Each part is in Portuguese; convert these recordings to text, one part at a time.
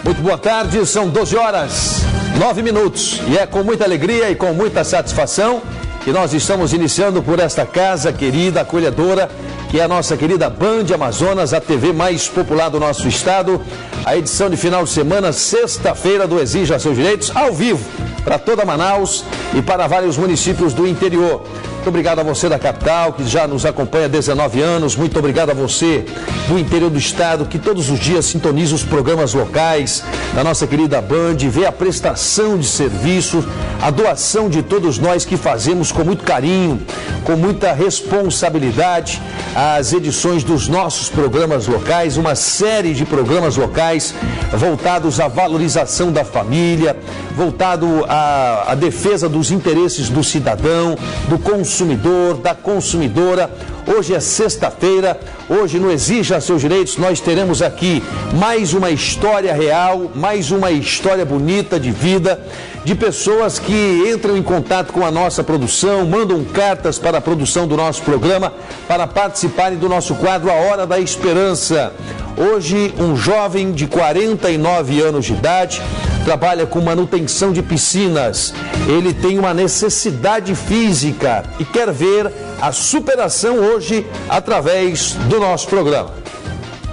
Muito boa tarde, são 12 horas, 9 minutos. E é com muita alegria e com muita satisfação que nós estamos iniciando por esta casa querida, acolhedora, que é a nossa querida Band Amazonas, a TV mais popular do nosso estado. A edição de final de semana, sexta-feira do Exija Seus Direitos, ao vivo, para toda Manaus e para vários municípios do interior. Muito obrigado a você da capital, que já nos acompanha há 19 anos. Muito obrigado a você do interior do estado, que todos os dias sintoniza os programas locais da nossa querida Band, vê a prestação de serviços, a doação de todos nós que fazemos com muito carinho, com muita responsabilidade, as edições dos nossos programas locais, uma série de programas locais voltados à valorização da família, voltado à defesa dos interesses do cidadão, do consumidor, da consumidora. Hoje é sexta-feira, hoje no Exija Seus Direitos nós teremos aqui mais uma história real, mais uma história bonita de vida, de pessoas que entram em contato com a nossa produção, mandam cartas para a produção do nosso programa para participarem do nosso quadro A Hora da Esperança. Hoje, um jovem de 49 anos de idade trabalha com manutenção de piscinas. Ele tem uma necessidade física e quer ver a superação hoje através do nosso programa.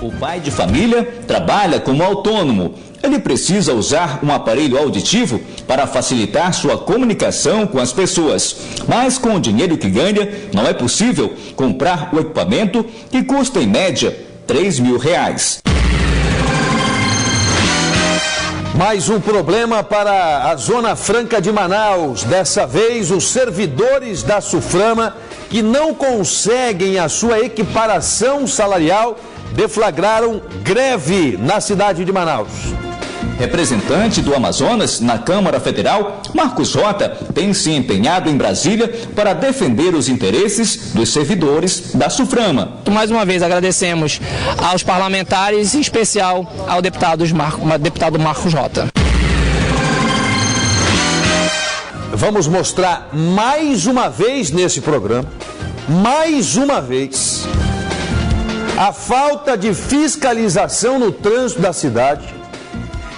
O pai de família trabalha como autônomo. Ele precisa usar um aparelho auditivo para facilitar sua comunicação com as pessoas. Mas com o dinheiro que ganha, não é possível comprar o equipamento que custa em média R$3.000. Mais um problema para a Zona Franca de Manaus. Dessa vez, os servidores da Suframa, que não conseguem a sua equiparação salarial, deflagraram greve na cidade de Manaus. Representante do Amazonas na Câmara Federal, Marcos Rota, tem se empenhado em Brasília para defender os interesses dos servidores da Suframa. Mais uma vez agradecemos aos parlamentares, em especial ao deputado Marcos Rota. Vamos mostrar mais uma vez nesse programa, mais uma vez, a falta de fiscalização no trânsito da cidade,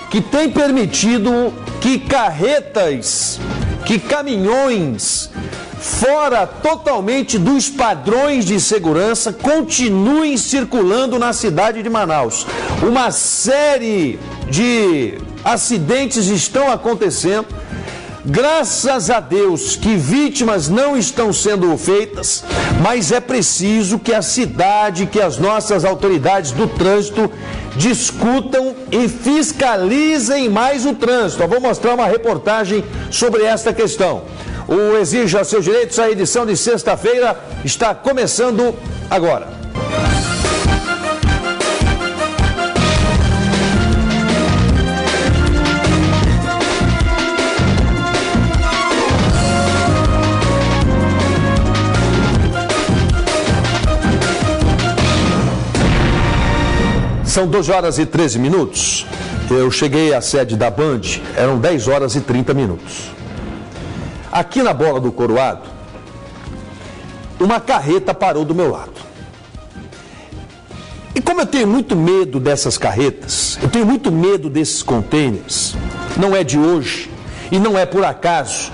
que tem permitido que carretas, que caminhões, fora totalmente dos padrões de segurança, continuem circulando na cidade de Manaus. Uma série de acidentes estão acontecendo. Graças a Deus que vítimas não estão sendo feitas, mas é preciso que a cidade, que as nossas autoridades do trânsito discutam e fiscalizem mais o trânsito. Eu vou mostrar uma reportagem sobre esta questão. O Exija Seus Direitos, a edição de sexta-feira, está começando agora. São 12 horas e 13 minutos. Eu cheguei à sede da Band, eram 10 horas e 30 minutos. Aqui na Bola do Coroado, uma carreta parou do meu lado. E como eu tenho muito medo dessas carretas, eu tenho muito medo desses contêineres, não é de hoje e não é por acaso,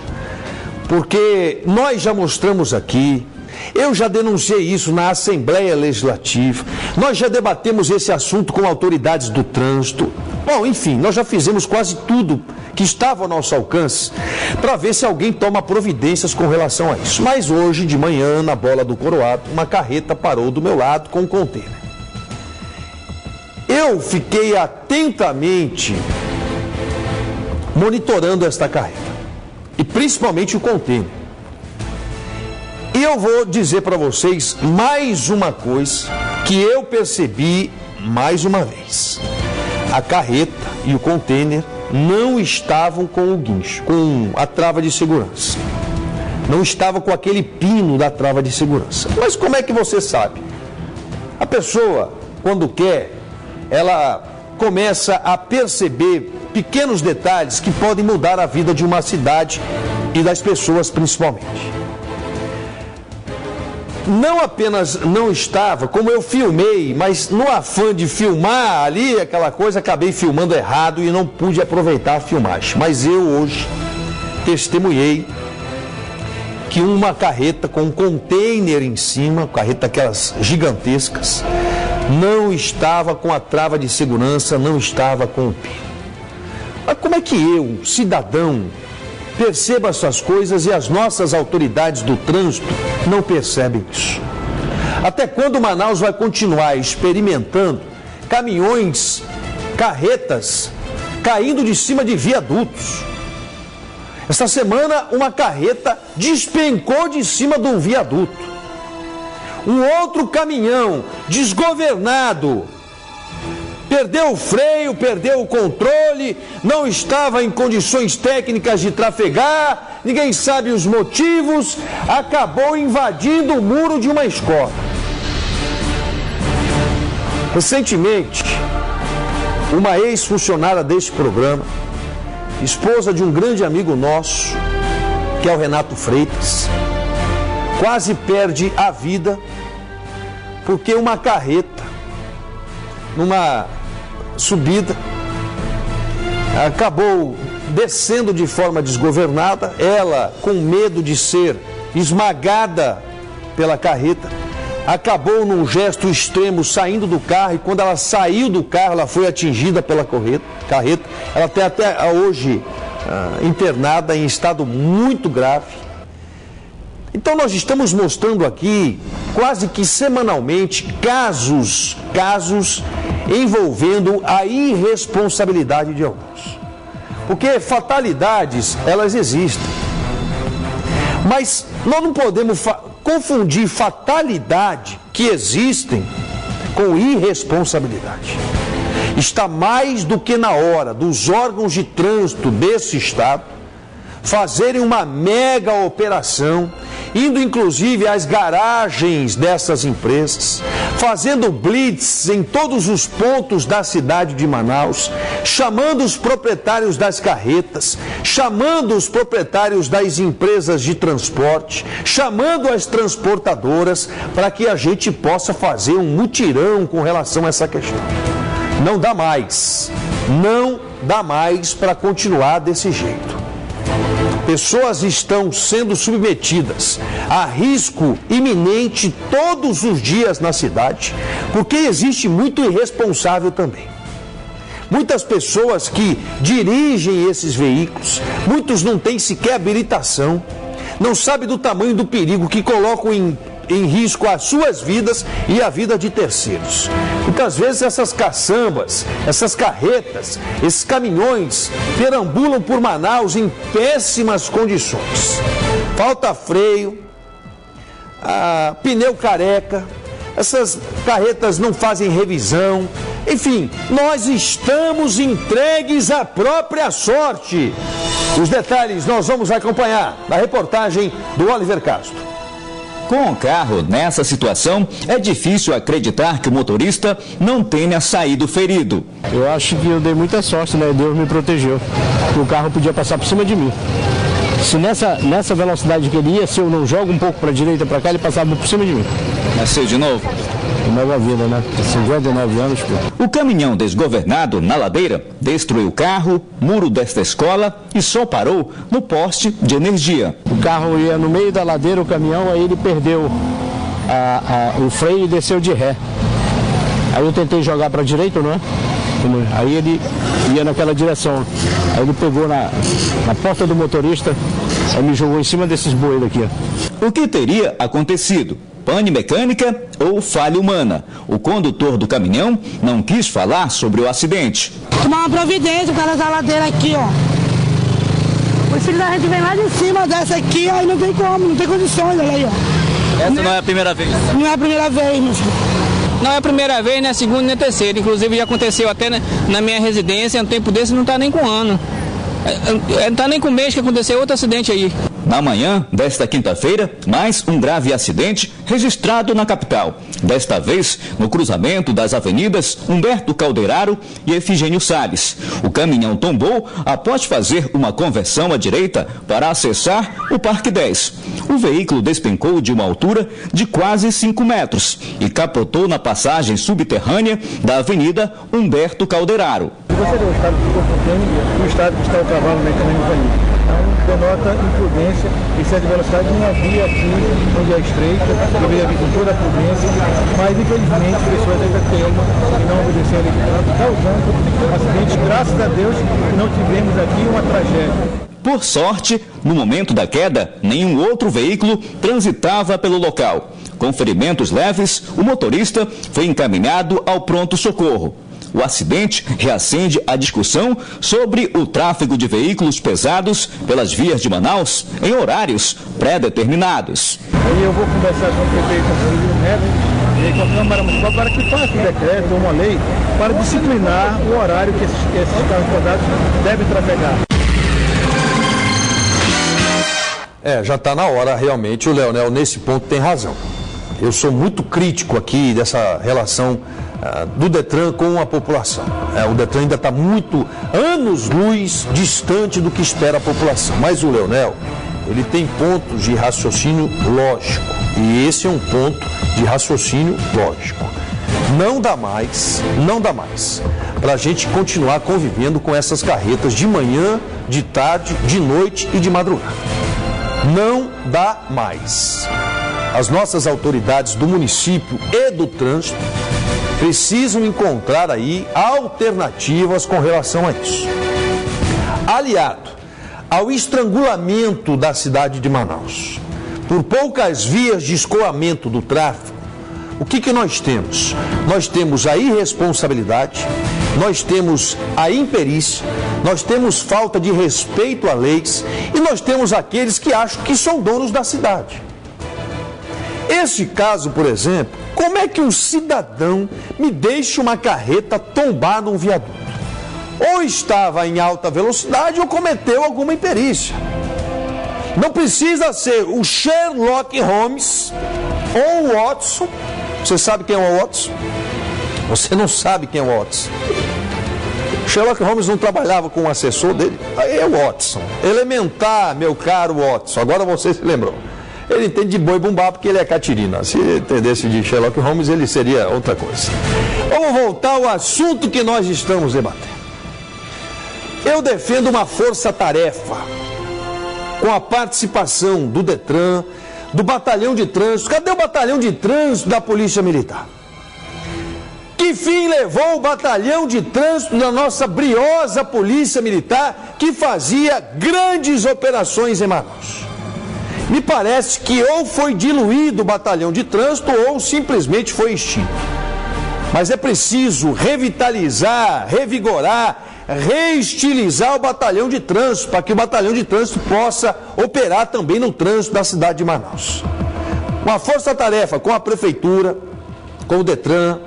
porque nós já mostramos aqui, eu já denunciei isso na Assembleia Legislativa, nós já debatemos esse assunto com autoridades do trânsito. Bom, enfim, nós já fizemos quase tudo que estava ao nosso alcance para ver se alguém toma providências com relação a isso. Mas hoje de manhã, na Bola do Coroado, uma carreta parou do meu lado com um contêiner. Eu fiquei atentamente monitorando esta carreta e principalmente o contêiner. E eu vou dizer para vocês mais uma coisa que eu percebi mais uma vez. A carreta e o contêiner não estavam com o guincho, com a trava de segurança. Não estava com aquele pino da trava de segurança. Mas como é que você sabe? A pessoa, quando quer, ela começa a perceber pequenos detalhes que podem mudar a vida de uma cidade e das pessoas principalmente. não apenas não estava, como eu filmei, mas no afã de filmar ali aquela coisa, acabei filmando errado e não pude aproveitar a filmagem. Mas eu hoje testemunhei que uma carreta com um container em cima, carreta aquelas gigantescas, não estava com a trava de segurança, não estava com o pino. Mas como é que eu, cidadão, percebo essas coisas e as nossas autoridades do trânsito não percebem isso? Até quando Manaus vai continuar experimentando caminhões, carretas, caindo de cima de viadutos? Esta semana, uma carreta despencou de cima de um viaduto. Um outro caminhão desgovernado perdeu o freio, perdeu o controle, não estava em condições técnicas de trafegar, ninguém sabe os motivos, acabou invadindo o muro de uma escola. Recentemente, uma ex-funcionária deste programa, esposa de um grande amigo nosso, que é o Renato Freitas, quase perde a vida porque uma carreta, numa subida, acabou descendo de forma desgovernada, ela com medo de ser esmagada pela carreta, acabou num gesto extremo saindo do carro, e quando ela saiu do carro, ela foi atingida pela carreta. Ela está até hoje internada em estado muito grave. Então nós estamos mostrando aqui, quase que semanalmente, casos envolvendo a irresponsabilidade de alguns. Porque fatalidades, elas existem. Mas nós não podemos confundir fatalidade que existem com irresponsabilidade. Está mais do que na hora dos órgãos de trânsito desse estado fazerem uma mega operação, indo inclusive às garagens dessas empresas, fazendo blitz em todos os pontos da cidade de Manaus, chamando os proprietários das carretas, chamando os proprietários das empresas de transporte, chamando as transportadoras, para que a gente possa fazer um mutirão com relação a essa questão. Não dá mais para continuar desse jeito. Pessoas estão sendo submetidas a risco iminente todos os dias na cidade, porque existe muito irresponsável também. Muitas pessoas que dirigem esses veículos, muitos não têm sequer habilitação, não sabem do tamanho do perigo que colocam em risco as suas vidas e a vida de terceiros. Muitas vezes essas caçambas, essas carretas, esses caminhões perambulam por Manaus em péssimas condições. Falta freio, pneu careca, essas carretas não fazem revisão. Enfim, nós estamos entregues à própria sorte. Os detalhes nós vamos acompanhar na reportagem do Oliver Castro. Com o carro nessa situação, é difícil acreditar que o motorista não tenha saído ferido. Eu acho que eu dei muita sorte, né? Deus me protegeu. O carro podia passar por cima de mim. Se nessa velocidade que ele ia, se eu não jogo um pouco para a direita, para cá, ele passava por cima de mim. Nasceu de novo? Nova vida, né? 59 anos, pô. O caminhão desgovernado na ladeira destruiu o carro, muro desta escola e só parou no poste de energia. O carro ia no meio da ladeira, o caminhão, aí ele perdeu o freio e desceu de ré. Aí eu tentei jogar para a direita, não é? Aí ele ia naquela direção. Aí ele pegou na porta do motorista, aí me jogou em cima desses bueiros aqui. O que teria acontecido? Pane mecânica ou falha humana? O condutor do caminhão não quis falar sobre o acidente. Tomar uma providência, o cara da ladeira aqui, ó. O filho da gente vem lá de cima dessa aqui, aí não tem como, não tem condições, olha aí, ó. Essa não é a primeira vez? Não é a primeira vez, meu filho. Não é a primeira vez, nem a segunda, nem a terceira. Inclusive já aconteceu até na minha residência, um tempo desse não está nem com um ano. Não está nem com um mês que aconteceu outro acidente aí. Na manhã desta quinta-feira, mais um grave acidente registrado na capital. Desta vez, no cruzamento das avenidas Humberto Calderaro e Efigênio Salles. O caminhão tombou após fazer uma conversão à direita para acessar o Parque 10. O veículo despencou de uma altura de quase 5 metros e capotou na passagem subterrânea da Avenida Humberto Calderaro. Você vê o estado que ficou contendo e o estado que está o cavalo mecanismo aí. Então, denota imprudência, excesso de velocidade não havia aqui onde é estreito, deveria vir com toda a prudência, mas infelizmente pessoas ainda temam e não obedeceram de tanto, causando acidentes. Graças a Deus que não tivemos aqui uma tragédia. Por sorte, no momento da queda, nenhum outro veículo transitava pelo local. Com ferimentos leves, o motorista foi encaminhado ao pronto-socorro. O acidente reacende a discussão sobre o tráfego de veículos pesados pelas vias de Manaus em horários pré-determinados. Aí eu vou conversar com o prefeito Neto e com a Câmara Municipal para que faça um decreto ou uma lei para disciplinar o horário que esses carros pesados devem trafegar. Já está na hora, realmente, o Leonel nesse ponto tem razão. Eu sou muito crítico aqui dessa relação do Detran com a população. O Detran ainda está muito anos-luz distante do que espera a população. Mas o Leonel, ele tem pontos de raciocínio lógico. E esse é um ponto de raciocínio lógico. Não dá mais para a gente continuar convivendo com essas carretas de manhã, de tarde, de noite e de madrugada. Não dá mais. As nossas autoridades do município e do trânsito precisam encontrar aí alternativas com relação a isso. Aliado ao estrangulamento da cidade de Manaus, por poucas vias de escoamento do tráfego, o que nós temos? Nós temos a irresponsabilidade, nós temos a imperícia, nós temos falta de respeito a leis e nós temos aqueles que acham que são donos da cidade. Esse caso, por exemplo, como é que um cidadão me deixa uma carreta tombar num viaduto? Ou estava em alta velocidade ou cometeu alguma imperícia. Não precisa ser o Sherlock Holmes ou o Watson. Você sabe quem é o Watson? Você não sabe quem é o Watson. Sherlock Holmes não trabalhava com o assessor dele? Aí é o Watson. Elementar, meu caro Watson. Agora você se lembrou. Ele entende de boi bumbá porque ele é catirina. Se entendesse de Sherlock Holmes, ele seria outra coisa. Vamos voltar ao assunto que nós estamos debatendo. Eu defendo uma força-tarefa com a participação do Detran, do batalhão de trânsito. Cadê o batalhão de trânsito da Polícia Militar? Que fim levou o batalhão de trânsito da nossa briosa Polícia Militar que fazia grandes operações em Manaus? Me parece que ou foi diluído o batalhão de trânsito ou simplesmente foi extinto. Mas é preciso revitalizar, revigorar, reestilizar o batalhão de trânsito para que o batalhão de trânsito possa operar também no trânsito da cidade de Manaus. Uma força-tarefa com a Prefeitura, com o Detran,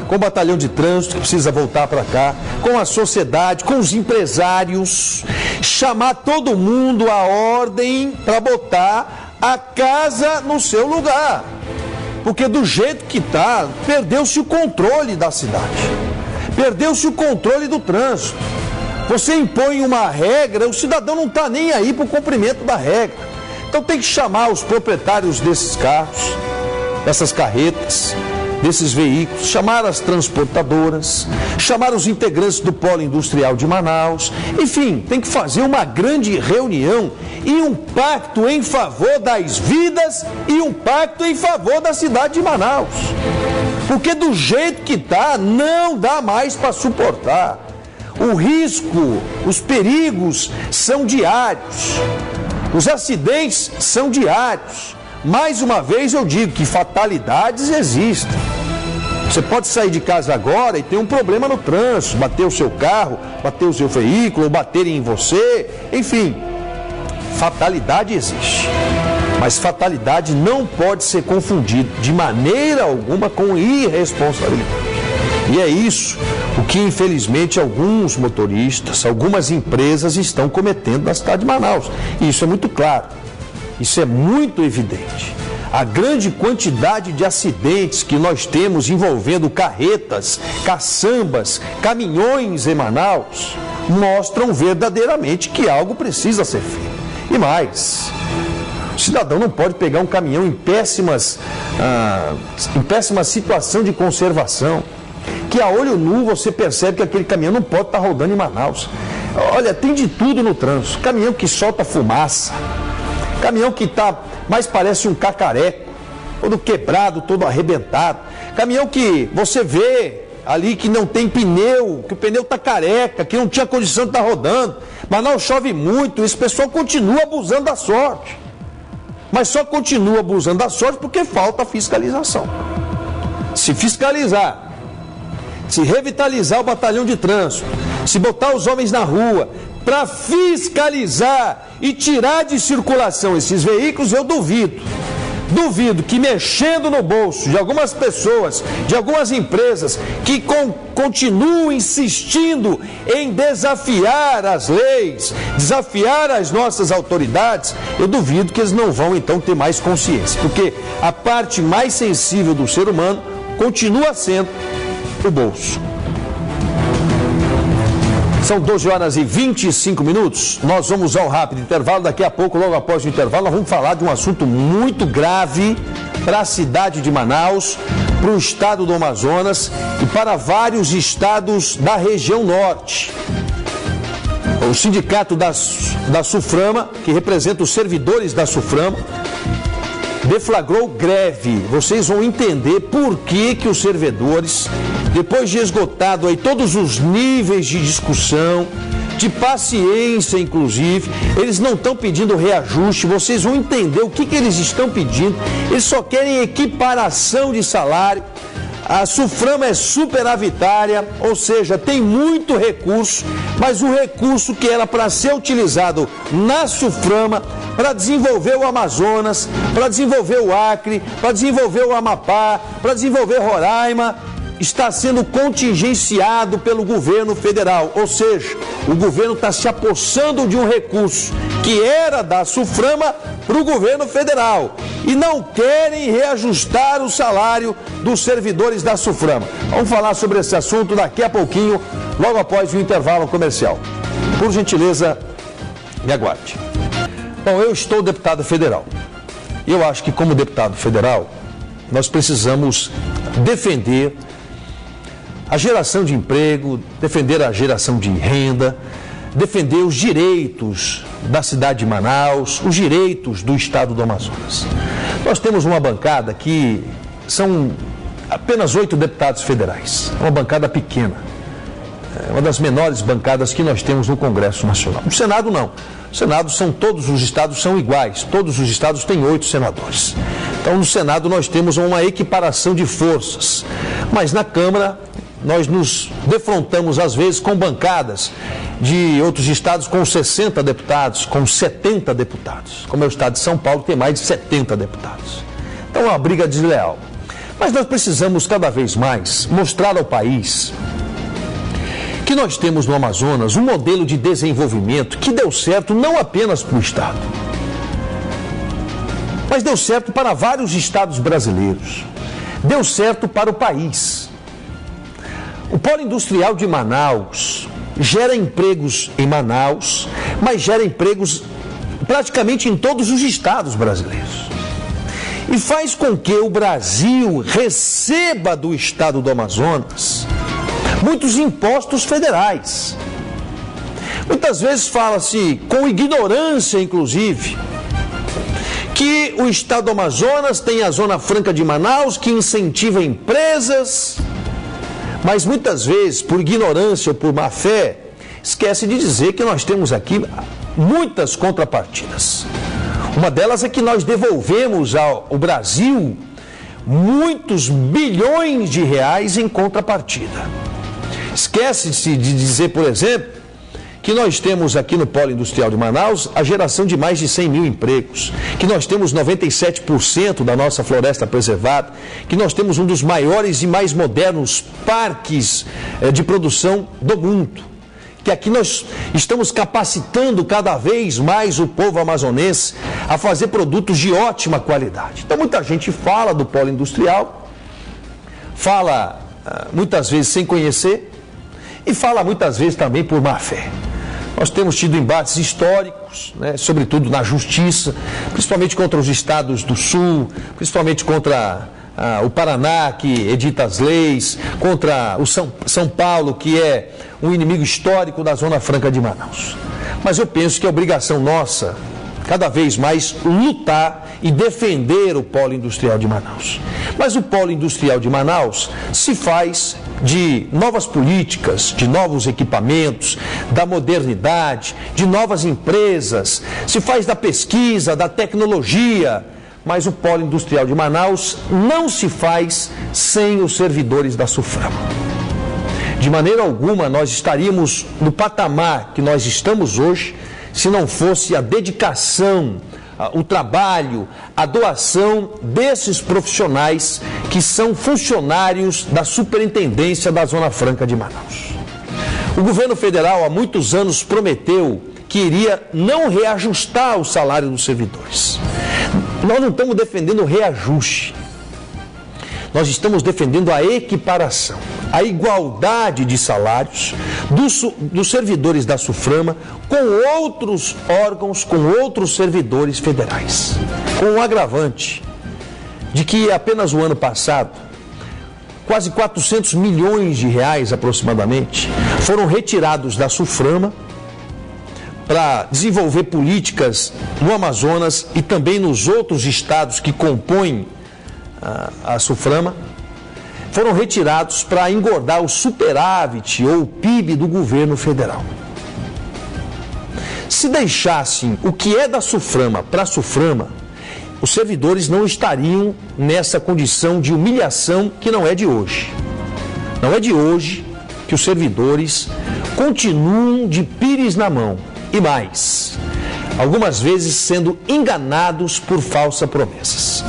com o batalhão de trânsito que precisa voltar para cá, com a sociedade, com os empresários, chamar todo mundo à ordem para botar a casa no seu lugar. Porque do jeito que está, perdeu-se o controle da cidade, perdeu-se o controle do trânsito. Você impõe uma regra, o cidadão não está nem aí para o cumprimento da regra. Então tem que chamar os proprietários desses carros, dessas carretas, desses veículos, chamar as transportadoras, chamar os integrantes do Polo Industrial de Manaus, enfim, tem que fazer uma grande reunião e um pacto em favor das vidas e um pacto em favor da cidade de Manaus. Porque do jeito que está, não dá mais para suportar. O risco, os perigos são diários, os acidentes são diários. Mais uma vez eu digo que fatalidades existem. Você pode sair de casa agora e ter um problema no trânsito, bater o seu carro, bater o seu veículo, ou baterem em você, enfim. Fatalidade existe. Mas fatalidade não pode ser confundida de maneira alguma com irresponsabilidade. E é isso o que, infelizmente, alguns motoristas, algumas empresas estão cometendo na cidade de Manaus. E isso é muito claro. isso é muito evidente. A grande quantidade de acidentes que nós temos envolvendo carretas, caçambas, caminhões em Manaus mostram verdadeiramente que algo precisa ser feito. E mais, o cidadão não pode pegar um caminhão em péssima situação de conservação, que a olho nu você percebe que aquele caminhão não pode estar rodando em Manaus. Olha, tem de tudo no trânsito. Caminhão que solta fumaça, caminhão que mais parece um cacareco, todo quebrado, todo arrebentado. Caminhão que você vê ali que não tem pneu, que o pneu está careca, que não tinha condição de estar rodando. Manaus chove muito, esse pessoal continua abusando da sorte. Mas só continua abusando da sorte porque falta fiscalização. Se fiscalizar, se revitalizar o batalhão de trânsito, se botar os homens na rua para fiscalizar e tirar de circulação esses veículos, eu duvido que mexendo no bolso de algumas pessoas, de algumas empresas que continuam insistindo em desafiar as leis, desafiar as nossas autoridades, eu duvido que eles não vão então ter mais consciência, porque a parte mais sensível do ser humano continua sendo o bolso. São 12 horas e 25 minutos. Nós vamos ao rápido intervalo. Daqui a pouco, logo após o intervalo, nós vamos falar de um assunto muito grave para a cidade de Manaus, para o estado do Amazonas e para vários estados da região norte. O sindicato da SUFRAMA, que representa os servidores da SUFRAMA, deflagrou greve. Vocês vão entender por que os servidores, depois de esgotado aí todos os níveis de discussão, de paciência inclusive, eles não estão pedindo reajuste. Vocês vão entender o que eles estão pedindo. Eles só querem equiparação de salário. A SUFRAMA é superavitária, ou seja, tem muito recurso, mas o recurso que era para ser utilizado na SUFRAMA para desenvolver o Amazonas, para desenvolver o Acre, para desenvolver o Amapá, para desenvolver Roraima, está sendo contingenciado pelo governo federal. Ou seja, o governo está se apossando de um recurso que era da SUFRAMA para o governo federal e não querem reajustar o salário dos servidores da SUFRAMA. Vamos falar sobre esse assunto daqui a pouquinho, logo após o intervalo comercial. Por gentileza, me aguarde. Bom, eu estou deputado federal. Eu acho que como deputado federal, nós precisamos defender a geração de emprego, defender a geração de renda, defender os direitos da cidade de Manaus, os direitos do estado do Amazonas. Nós temos uma bancada que são apenas 8 deputados federais, uma bancada pequena, uma das menores bancadas que nós temos no Congresso Nacional. No Senado não, no Senado todos os estados são iguais, todos os estados têm 8 senadores. Então no Senado nós temos uma equiparação de forças, mas na Câmara nós nos defrontamos às vezes com bancadas de outros estados com 60 deputados, com 70 deputados. Como é o estado de São Paulo, tem mais de 70 deputados. Então é uma briga desleal. Mas nós precisamos cada vez mais mostrar ao país que nós temos no Amazonas um modelo de desenvolvimento que deu certo não apenas para o estado, mas deu certo para vários estados brasileiros. Deu certo para o país. O Polo Industrial de Manaus gera empregos em Manaus, mas gera empregos praticamente em todos os estados brasileiros. E faz com que o Brasil receba do estado do Amazonas muitos impostos federais. Muitas vezes fala-se, com ignorância inclusive, que o estado do Amazonas tem a Zona Franca de Manaus, que incentiva empresas, mas muitas vezes, por ignorância ou por má fé, esquece de dizer que nós temos aqui muitas contrapartidas. Uma delas é que nós devolvemos ao Brasil muitos bilhões de reais em contrapartida. Esquece-se de dizer, por exemplo, que nós temos aqui no Polo Industrial de Manaus a geração de mais de 100 mil empregos, que nós temos 97% da nossa floresta preservada, que nós temos um dos maiores e mais modernos parques de produção do mundo, que aqui nós estamos capacitando cada vez mais o povo amazonense a fazer produtos de ótima qualidade. Então muita gente fala do polo industrial, fala muitas vezes sem conhecer e fala muitas vezes também por má fé. Nós temos tido embates históricos, né, sobretudo na justiça, principalmente contra os estados do sul, principalmente contra o Paraná, que edita as leis, contra o São Paulo, que é um inimigo histórico da Zona Franca de Manaus. Mas eu penso que é obrigação nossa, cada vez mais, lutar e defender o polo industrial de Manaus. Mas o polo industrial de Manaus se faz de novas políticas, de novos equipamentos, da modernidade, de novas empresas, se faz da pesquisa, da tecnologia. Mas o polo industrial de Manaus não se faz sem os servidores da SUFRAMA. De maneira alguma nós estaríamos no patamar que nós estamos hoje se não fosse a dedicação, o trabalho, a doação desses profissionais que são funcionários da Superintendência da Zona Franca de Manaus. O governo federal há muitos anos prometeu que iria não reajustar o salário dos servidores. Nós não estamos defendendo o reajuste, nós estamos defendendo a equiparação, a igualdade de salários dos servidores da SUFRAMA com outros órgãos, com outros servidores federais. Com o agravante de que apenas o ano passado, quase 400 milhões de reais aproximadamente foram retirados da SUFRAMA para desenvolver políticas no Amazonas e também nos outros estados que compõem a SUFRAMA, foram retirados para engordar o superávit ou o PIB do governo federal. Se deixassem o que é da SUFRAMA para a SUFRAMA, os servidores não estariam nessa condição de humilhação que não é de hoje. Não é de hoje que os servidores continuam de pires na mão. E mais, algumas vezes sendo enganados por falsas promessas.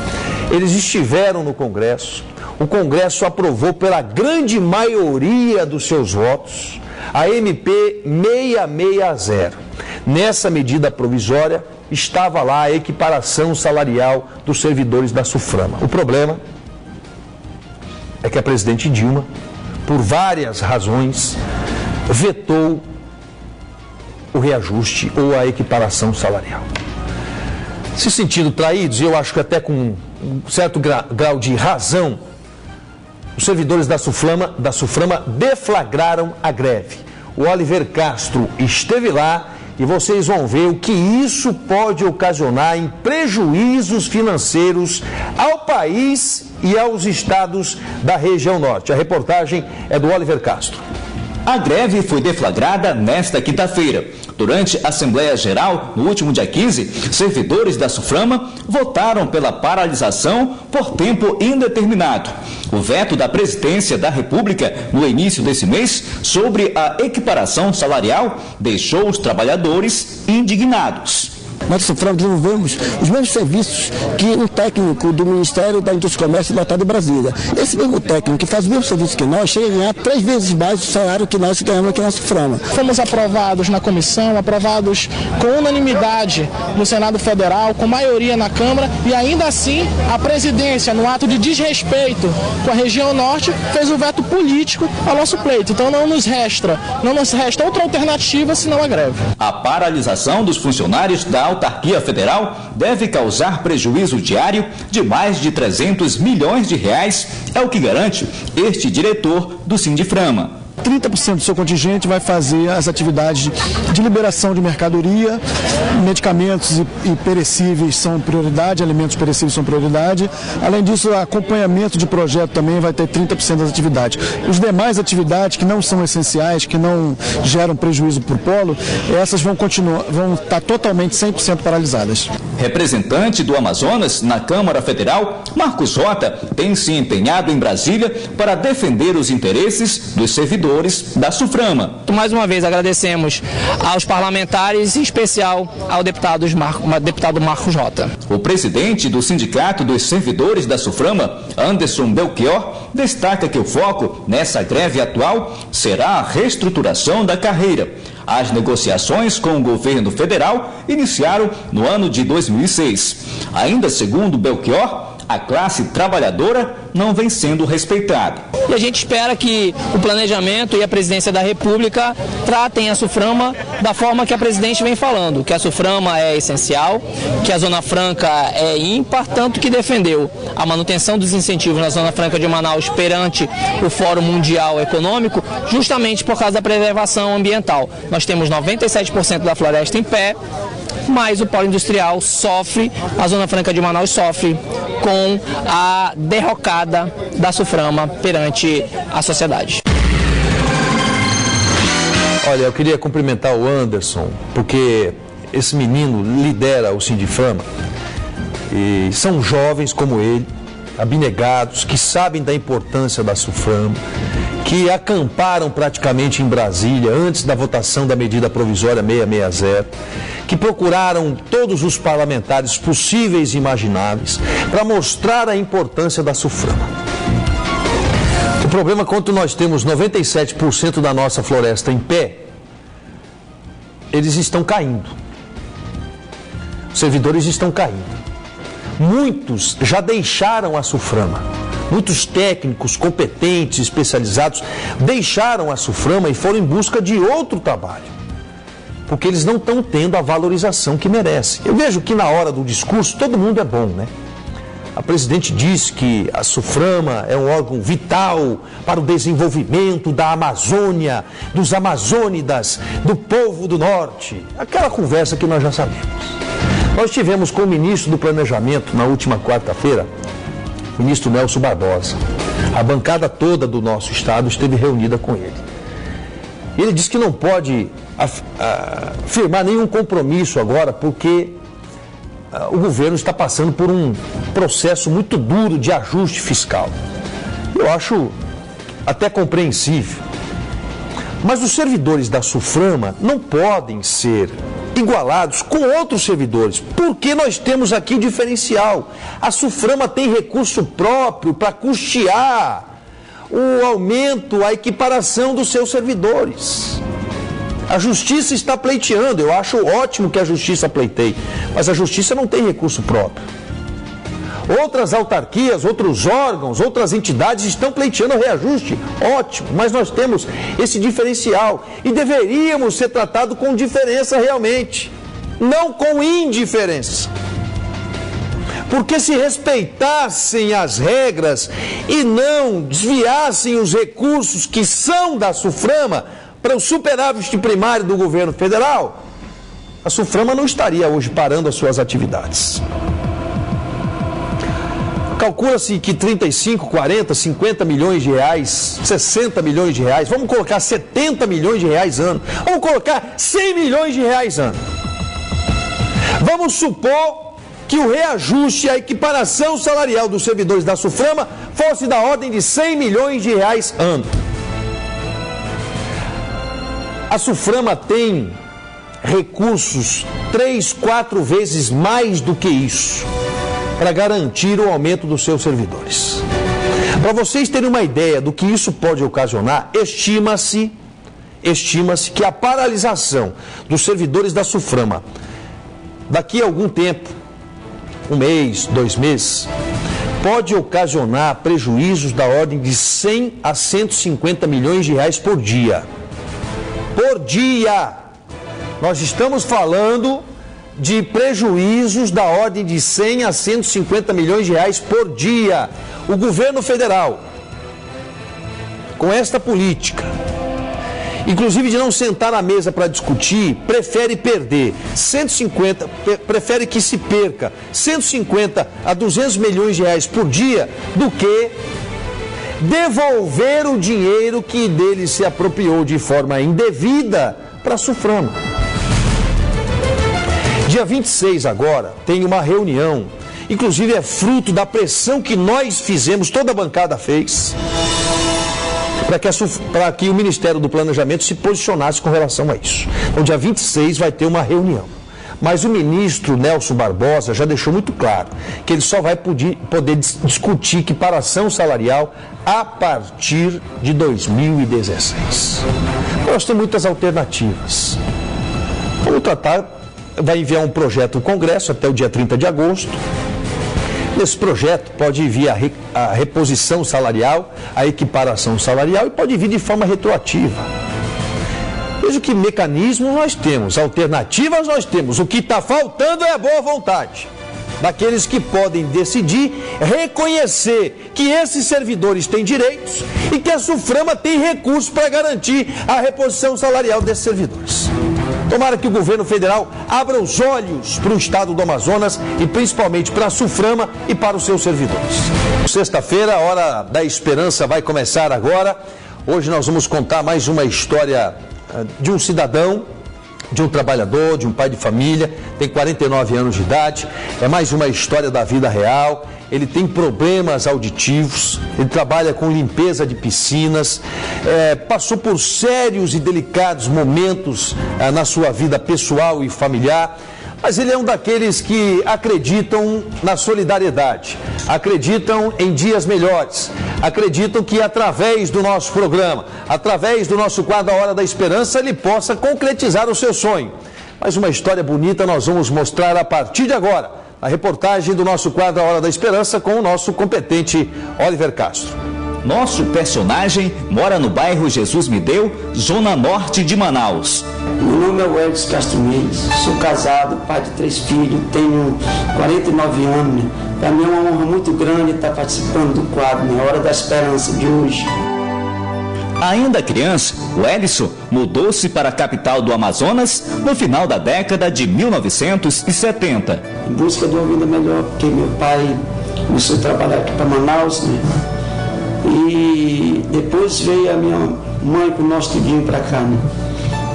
Eles estiveram no Congresso, o Congresso aprovou pela grande maioria dos seus votos a MP 660. Nessa medida provisória estava lá a equiparação salarial dos servidores da SUFRAMA. O problema é que a presidente Dilma, por várias razões, vetou o reajuste ou a equiparação salarial. Se sentindo traídos, e eu acho que até com um certo grau de razão, os servidores da SUFRAMA deflagraram a greve. O Oliver Castro esteve lá e vocês vão ver o que isso pode ocasionar em prejuízos financeiros ao país e aos estados da região norte. A reportagem é do Oliver Castro. A greve foi deflagrada nesta quinta-feira. Durante a Assembleia Geral, no último dia 15, servidores da SUFRAMA votaram pela paralisação por tempo indeterminado. O veto da Presidência da República no início desse mês sobre a equiparação salarial deixou os trabalhadores indignados. Nós, SUFRAMA, desenvolvemos os mesmos serviços que um técnico do Ministério da Indústria e Comércio lotado de Brasília. Esse mesmo técnico que faz o mesmo serviço que nós chega a ganhar 3 vezes mais do salário que nós ganhamos aqui na SUFRAMA. Fomos aprovados na comissão, aprovados com unanimidade no Senado Federal, com maioria na Câmara, e ainda assim a presidência, no ato de desrespeito com a região norte, fez o veto político ao nosso pleito. Então não nos resta outra alternativa senão a greve. A paralisação dos funcionários da autarquia federal deve causar prejuízo diário de mais de 300 milhões de reais, é o que garante este diretor do Sindiframa. 30% do seu contingente vai fazer as atividades de liberação de mercadoria, medicamentos e perecíveis são prioridade, alimentos perecíveis são prioridade. Além disso, acompanhamento de projeto também vai ter 30% das atividades. Os demais atividades que não são essenciais, que não geram prejuízo para o polo, essas vão estar totalmente 100% paralisadas. Representante do Amazonas na Câmara Federal, Marcos Rota tem se empenhado em Brasília para defender os interesses dos servidores servidores da SUFRAMA. Mais uma vez agradecemos aos parlamentares, em especial ao deputado Marcos Rota. O presidente do Sindicato dos Servidores da SUFRAMA, Anderson Belchior, destaca que o foco nessa greve atual será a reestruturação da carreira. As negociações com o governo federal iniciaram no ano de 2006. Ainda segundo Belchior, a classe trabalhadora não vem sendo respeitada. E a gente espera que o planejamento e a presidência da República tratem a SUFRAMA da forma que a presidente vem falando, que a SUFRAMA é essencial, que a Zona Franca é ímpar, tanto que defendeu a manutenção dos incentivos na Zona Franca de Manaus perante o Fórum Mundial Econômico, justamente por causa da preservação ambiental. Nós temos 97% da floresta em pé, mas o polo industrial sofre, a Zona Franca de Manaus sofre com a derrocada da SUFRAMA perante a sociedade. Olha, eu queria cumprimentar o Anderson, porque esse menino lidera o Sindiframa e são jovens como ele, abnegados, que sabem da importância da SUFRAMA, que acamparam praticamente em Brasília antes da votação da medida provisória 660, que procuraram todos os parlamentares possíveis e imagináveis para mostrar a importância da SUFRAMA. O problema é quando nós temos 97% da nossa floresta em pé, eles estão caindo. Os servidores estão caindo. Muitos já deixaram a SUFRAMA. Muitos técnicos competentes, especializados, deixaram a SUFRAMA e foram em busca de outro trabalho, porque eles não estão tendo a valorização que merecem. Eu vejo que na hora do discurso todo mundo é bom, né? A presidente disse que a SUFRAMA é um órgão vital para o desenvolvimento da Amazônia, dos amazônidas, do povo do norte. Aquela conversa que nós já sabemos. Nós tivemos com o ministro do Planejamento na última quarta-feira, o ministro Nelson Barbosa. A bancada toda do nosso estado esteve reunida com ele. Ele disse que não pode firmar nenhum compromisso agora, porque o governo está passando por um processo muito duro de ajuste fiscal. Eu acho até compreensível. Mas os servidores da SUFRAMA não podem ser igualados com outros servidores, porque nós temos aqui o diferencial. A SUFRAMA tem recurso próprio para custear o aumento, a equiparação dos seus servidores. A Justiça está pleiteando, eu acho ótimo que a Justiça pleiteie, mas a Justiça não tem recurso próprio. Outras autarquias, outros órgãos, outras entidades estão pleiteando reajuste, ótimo, mas nós temos esse diferencial e deveríamos ser tratados com diferença realmente, não com indiferença. Porque se respeitassem as regras e não desviassem os recursos que são da SUFRAMA para o superávit primário do governo federal, a SUFRAMA não estaria hoje parando as suas atividades. Calcula-se que 35, 40, 50 milhões de reais, 60 milhões de reais, vamos colocar 70 milhões de reais ano, vamos colocar 100 milhões de reais ano. Vamos supor que o reajuste, a equiparação salarial dos servidores da SUFRAMA fosse da ordem de 100 milhões de reais ano. A SUFRAMA tem recursos 3, 4 vezes mais do que isso para garantir o aumento dos seus servidores. Para vocês terem uma ideia do que isso pode ocasionar, estima-se que a paralisação dos servidores da SUFRAMA daqui a algum tempo, 1 mês, 2 meses, pode ocasionar prejuízos da ordem de 100 a 150 milhões de reais por dia. Por dia! Nós estamos falando de prejuízos da ordem de 100 a 150 milhões de reais por dia. O governo federal, com esta política, inclusive de não sentar na mesa para discutir, prefere perder 150, prefere que se perca 150 a 200 milhões de reais por dia do que devolver o dinheiro que dele se apropriou de forma indevida para a SUFRAMA. Dia 26 agora tem uma reunião, inclusive é fruto da pressão que nós fizemos, toda a bancada fez, para que o Ministério do Planejamento se posicionasse com relação a isso. No dia 26 vai ter uma reunião. Mas o ministro Nelson Barbosa já deixou muito claro que ele só vai poder discutir equiparação salarial a partir de 2016. Nós temos muitas alternativas. Vamos tratar, vai enviar um projeto ao Congresso até o dia 30 de agosto. Nesse projeto pode vir a reposição salarial, a equiparação salarial e pode vir de forma retroativa. Veja que mecanismos nós temos, alternativas nós temos. O que está faltando é a boa vontade daqueles que podem decidir reconhecer que esses servidores têm direitos e que a SUFRAMA tem recursos para garantir a reposição salarial desses servidores. Tomara que o governo federal abra os olhos para o estado do Amazonas e principalmente para a SUFRAMA e para os seus servidores. Sexta-feira, a Hora da Esperança vai começar agora. Hoje nós vamos contar mais uma história de um cidadão, de um trabalhador, de um pai de família, tem 49 anos de idade, é mais uma história da vida real. Ele tem problemas auditivos, ele trabalha com limpeza de piscinas, passou por sérios e delicados momentos na sua vida pessoal e familiar, mas ele é um daqueles que acreditam na solidariedade, acreditam em dias melhores, acreditam que através do nosso programa, através do nosso quadro A Hora da Esperança, ele possa concretizar o seu sonho. Mas uma história bonita nós vamos mostrar a partir de agora, a reportagem do nosso quadro A Hora da Esperança com o nosso competente Oliver Castro. Nosso personagem mora no bairro Jesus Me Deu, zona norte de Manaus. Meu nome é Wellington Castro Mendes, sou casado, pai de 3 filhos, tenho 49 anos. Para mim é uma honra muito grande estar participando do quadro, A Hora da Esperança de hoje. Ainda criança, o Ellison mudou-se para a capital do Amazonas no final da década de 1970. Em busca de uma vida melhor, porque meu pai começou a trabalhar aqui para Manaus, né? E depois veio a minha mãe com o nosso tudinho para cá, né?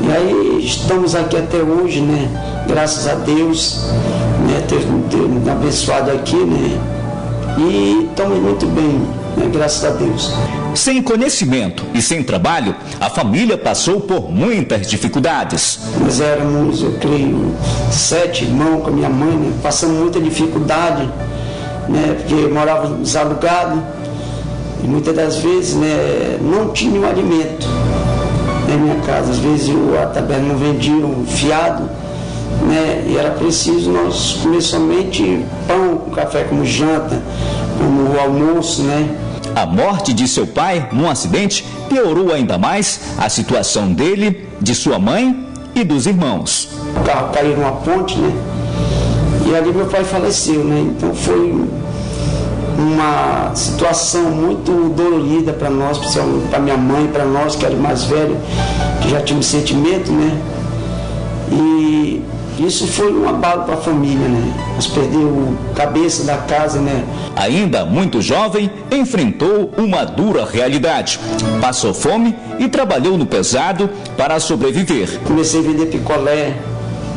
E aí estamos aqui até hoje, né? Graças a Deus, né? Ter nos abençoado aqui, né? E estamos muito bem, né? Graças a Deus. Sem conhecimento e sem trabalho, a família passou por muitas dificuldades. Nós éramos, eu creio, 7 irmãos com a minha mãe, né? Passamos muita dificuldade, né? Porque morávamos alugados. E muitas das vezes, né, não tinha um alimento na minha casa. Às vezes a taberna não vendia o fiado, né, e era preciso nós comer somente pão com café como janta, como o almoço, né. A morte de seu pai num acidente piorou ainda mais a situação dele, de sua mãe e dos irmãos. O carro caiu numa ponte, né, e ali meu pai faleceu, né, então foi uma situação muito dolorida para nós, principalmente para minha mãe, para nós que era o mais velho, que já tinha um sentimento, né? E isso foi um abalo para a família, né? Nós perdemos a cabeça da casa, né? Ainda muito jovem, enfrentou uma dura realidade. Passou fome e trabalhou no pesado para sobreviver. Comecei a vender picolé,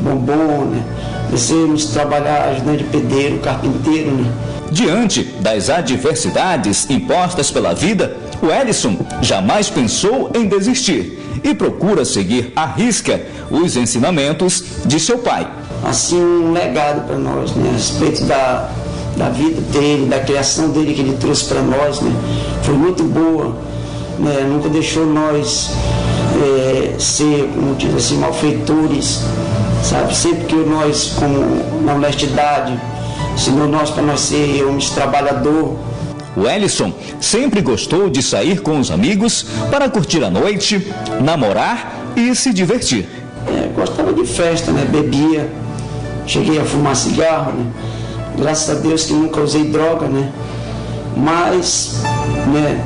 bombom, né? Comecei a trabalhar ajudando de pedreiro, carpinteiro, né? Diante das adversidades impostas pela vida, o Ellison jamais pensou em desistir e procura seguir à risca os ensinamentos de seu pai. Assim, um legado para nós, né? A respeito da vida dele, da criação dele que ele trouxe para nós, né? Foi muito boa, né? Nunca deixou nós ser, como diz assim, malfeitores, sabe? Sempre que nós, como na honestidade, ensinou nós para nós ser homens trabalhador. O Ellison sempre gostou de sair com os amigos para curtir a noite, namorar e se divertir. Gostava de festa, né? Bebia, cheguei a fumar cigarro, né? Graças a Deus que nunca usei droga, né? Mas, né?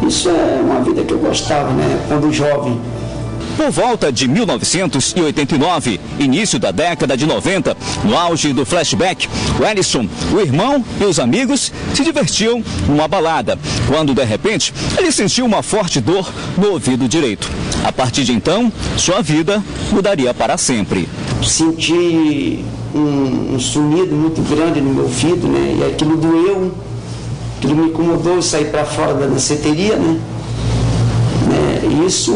Isso é uma vida que eu gostava, né? Quando jovem. Por volta de 1989, início da década de 90, no auge do flashback, o Ellison, o irmão e os amigos se divertiam numa balada, quando de repente ele sentiu uma forte dor no ouvido direito. A partir de então, sua vida mudaria para sempre. Senti um sumido muito grande no meu ouvido, né? E aquilo doeu, aquilo me incomodou, sair para fora da danceteria, né? Isso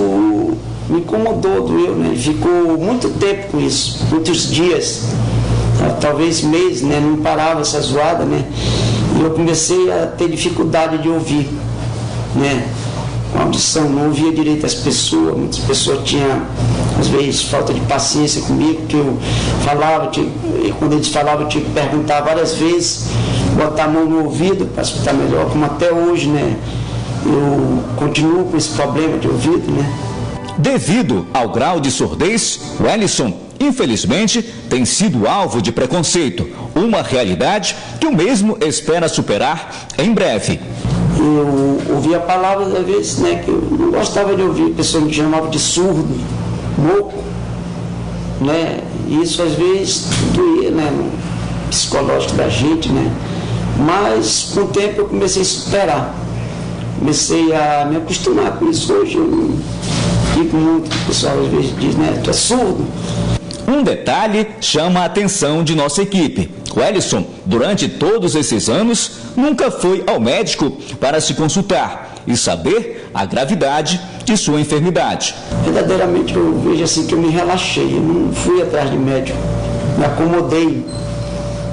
me incomodou, doeu, né? Ficou muito tempo com isso, muitos dias, talvez meses, né? Não parava essa zoada, né? E eu comecei a ter dificuldade de ouvir, né? Com audição, não ouvia direito as pessoas, muitas pessoas tinham, às vezes, falta de paciência comigo, que eu falava, e quando eles falavam, eu tinha que perguntar várias vezes, botar a mão no ouvido para escutar melhor, como até hoje, né? Eu continuo com esse problema de ouvido, né? Devido ao grau de surdez, Wellison, infelizmente, tem sido alvo de preconceito, uma realidade que o mesmo espera superar em breve. Eu ouvia palavras, às vezes, né, que eu não gostava de ouvir, a pessoa me chamava de surdo, louco, né? E isso, às vezes, doía, né, no psicológico da gente, né? Mas, com o tempo, eu comecei a superar. Comecei a me acostumar com isso. Hoje eu não fico muito, o pessoal às vezes diz, né, tu é surdo. Um detalhe chama a atenção de nossa equipe. Wellison, durante todos esses anos, nunca foi ao médico para se consultar e saber a gravidade de sua enfermidade. Verdadeiramente eu vejo assim que eu me relaxei, eu não fui atrás de médico, me acomodei,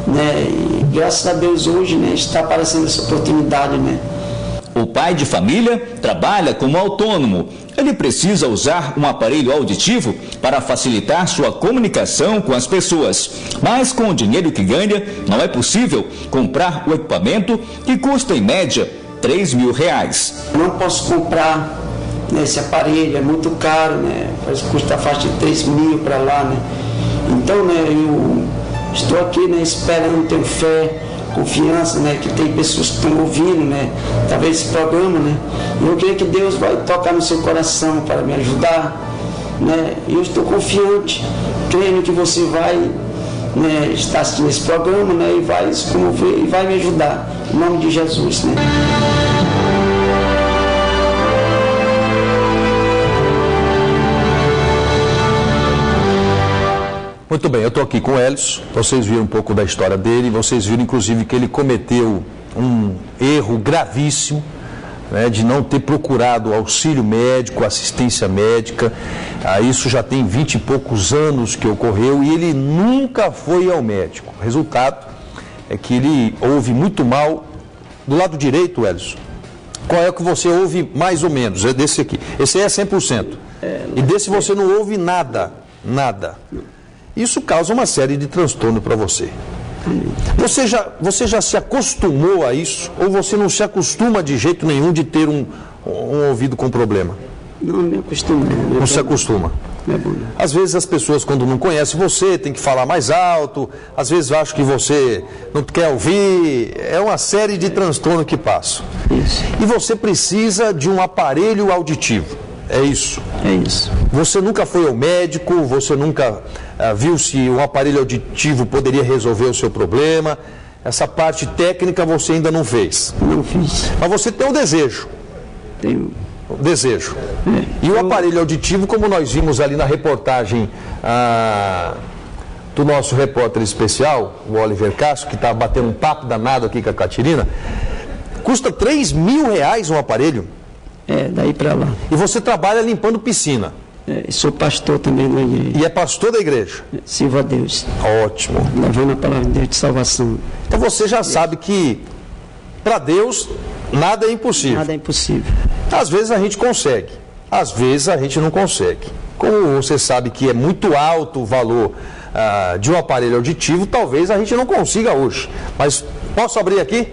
né? E graças a Deus hoje, né, está aparecendo essa oportunidade, né? O pai de família trabalha como autônomo. Ele precisa usar um aparelho auditivo para facilitar sua comunicação com as pessoas. Mas com o dinheiro que ganha, não é possível comprar o equipamento que custa em média R$3.000. Não posso comprar, né, esse aparelho, é muito caro, né? Custa a faixa de 3.000 para lá, né? Então, né, eu estou aqui, né, esperando, tenho fé, confiança, né, que tem pessoas que estão ouvindo, né, talvez esse programa, né, e eu creio que Deus vai tocar no seu coração para me ajudar, né, e eu estou confiante, creio que você vai, né, estar assistindo esse programa, né, e vai se comover e vai me ajudar, em nome de Jesus, né. Muito bem, eu estou aqui com o Wellison, vocês viram um pouco da história dele, vocês viram inclusive que ele cometeu um erro gravíssimo, né, de não ter procurado auxílio médico, assistência médica. Isso já tem 20 e poucos anos que ocorreu e ele nunca foi ao médico. O resultado é que ele ouve muito mal do lado direito, Wellison. Qual é o que você ouve mais ou menos? É desse aqui. Esse aí é 100%. E desse você não ouve nada, nada. Isso causa uma série de transtornos para você. Você já se acostumou a isso? Ou você não se acostuma de jeito nenhum de ter um ouvido com problema? Não me acostumo. Não se acostuma? É bom. Às vezes as pessoas, quando não conhecem você, tem que falar mais alto. Às vezes acham que você não quer ouvir. É uma série de transtornos que passam. Isso. E você precisa de um aparelho auditivo. É isso? É isso. Você nunca foi ao médico, você nunca viu se um aparelho auditivo poderia resolver o seu problema. Essa parte técnica você ainda não fez. Não fiz. Mas você tem um desejo. Tenho. Um desejo. E o aparelho auditivo, como nós vimos ali na reportagem do nosso repórter especial, o Oliver Castro, que está batendo um papo danado aqui com a Catirina, custa R$3.000 um aparelho. É, daí para lá. E você trabalha limpando piscina. Sou pastor também da igreja. E é pastor da igreja? Sirvo a Deus. Ótimo. Levando a palavra de Deus de salvação. Então você já sabe que para Deus nada é impossível. Nada é impossível. Às vezes a gente consegue, às vezes a gente não consegue. Como você sabe que é muito alto o valor de um aparelho auditivo, talvez a gente não consiga hoje. Mas posso abrir aqui?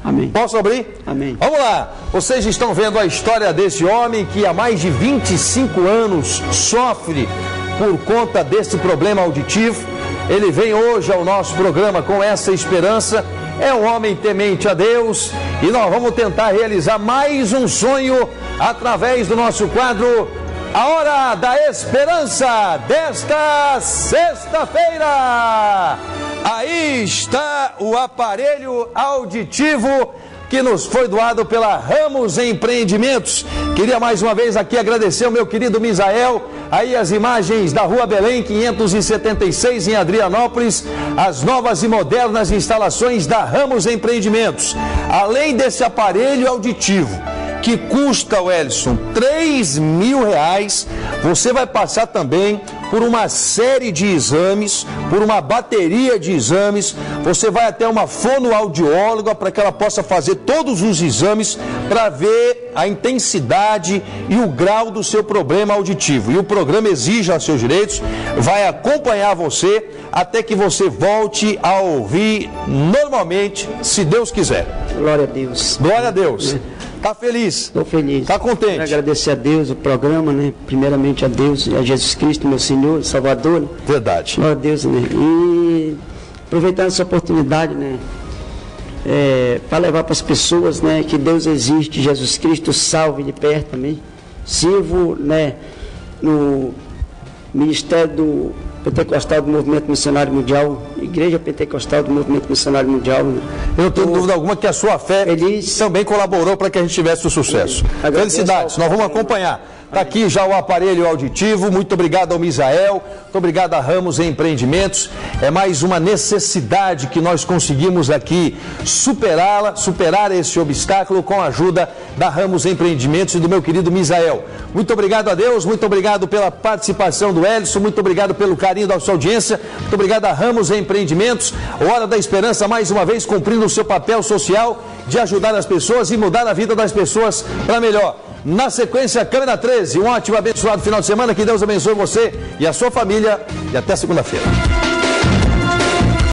Amém. Posso abrir? Amém. Vamos lá. Vocês estão vendo a história desse homem que há mais de 25 anos sofre por conta desse problema auditivo. Ele vem hoje ao nosso programa com essa esperança. É um homem temente a Deus e nós vamos tentar realizar mais um sonho através do nosso quadro A Hora da Esperança desta sexta-feira. Aí está o aparelho auditivo que nos foi doado pela Ramos Empreendimentos. Queria mais uma vez aqui agradecer ao meu querido Misael, aí as imagens da Rua Belém 576 em Adrianópolis, as novas e modernas instalações da Ramos Empreendimentos. Além desse aparelho auditivo, que custa, Welson, R$3.000. Você vai passar também por uma série de exames, por uma bateria de exames. Você vai até uma fonoaudióloga para que ela possa fazer todos os exames para ver a intensidade e o grau do seu problema auditivo. E o programa Exija os Seus Direitos vai acompanhar você até que você volte a ouvir normalmente, se Deus quiser. Glória a Deus. Glória a Deus. Tá feliz? Estou feliz. Tá contente? Quero agradecer a Deus o programa, né? Primeiramente a Deus e a Jesus Cristo, meu Senhor, Salvador. Né? Verdade. Glória a Deus, né? E aproveitando essa oportunidade, né? Para levar para as pessoas, né? Que Deus existe, Jesus Cristo salve de perto também. Sirvo, né? No Ministério do Pentecostal do Movimento Missionário Mundial, Igreja Pentecostal do Movimento Missionário Mundial. Né? Eu não tenho dúvida alguma que a sua fé também colaborou para que a gente tivesse o sucesso. Felicidades, nós vamos acompanhar. Está aqui já o aparelho auditivo. Muito obrigado ao Misael, muito obrigado a Ramos Empreendimentos. É mais uma necessidade que nós conseguimos aqui superar esse obstáculo com a ajuda da Ramos Empreendimentos e do meu querido Misael. Muito obrigado a Deus, muito obrigado pela participação do Elson, muito obrigado pelo carinho da sua audiência, muito obrigado a Ramos Empreendimentos. Hora da Esperança, mais uma vez, cumprindo o seu papel social de ajudar as pessoas e mudar a vida das pessoas para melhor. Na sequência, Câmera 13, um ótimo, abençoado final de semana, que Deus abençoe você e a sua família, e até segunda-feira.